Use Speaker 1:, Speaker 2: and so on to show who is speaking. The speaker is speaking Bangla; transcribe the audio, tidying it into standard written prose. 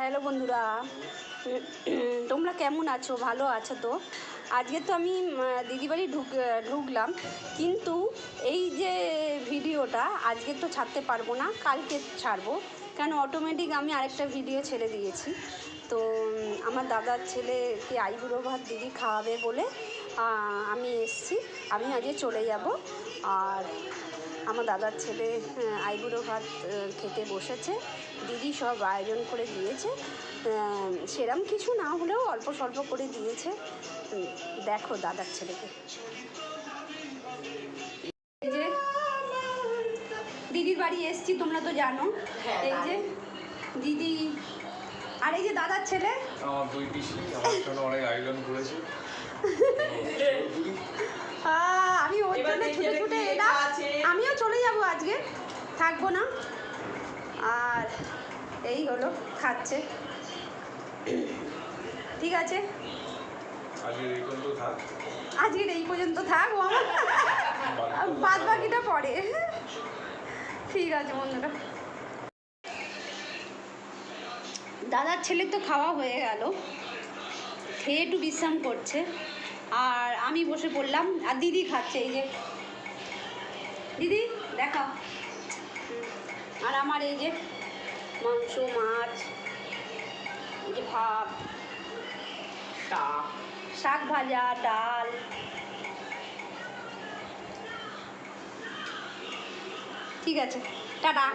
Speaker 1: হ্যালো বন্ধুরা, তোমরা কেমন আছো? ভালো আছো তো? আজকে তো আমি দিদিবাড়ি ঢুকলাম, কিন্তু এই যে ভিডিওটা আজকে তো ছাড়তে পারবো না, কালকে ছাড়বো। কেন, অটোমেটিক আমি আরেকটা ভিডিও ছেড়ে দিয়েছি। তো আমার দাদার ছেলেকে আইবুড়ো ভাত দিদি খাওয়াবে বলে আমি এসছি। আমি আজকে চলে যাব। আর আমার দাদার ছেলে আইবুড়ো ভাত খেতে বসেছে। দিদি সব আয়োজন করে দিয়েছে, সেরম কিছু না হলেও অল্প স্বল্প করে দিয়েছে। দেখো দাদার ছেলেকে, এই যে দিদির বাড়ি এসছি, তোমরা তো জানো। এই যে দিদি আর এই যে দাদার ছেলে,
Speaker 2: আমার দুই পিসি আমার জন্য অনেক আয়োজন করেছে।
Speaker 1: আমি ওর জন্য ছুটে ছুটে এলাম। আমিও চলে যাব, আজকে থাকবো না। আর এই হলো, খাচ্ছে। ঠিক আছে, আজকের এই পর্যন্ত থাক। ও আমার বাদ বাকিটা পরে। ঠিক আছে বন্ধুরা, দাদার ছেলের তো খাওয়া হয়ে গেল, খেয়ে একটু বিশ্রাম করছে। আর আমি বসে পড়লাম, আর দিদি খাচ্ছে। এই যে দিদি দেখাও। আর আমার এই যে মাংস, মাছ, এই যে ভাত, শাক ভাজা, ডাল। ঠিক আছে, টাটা।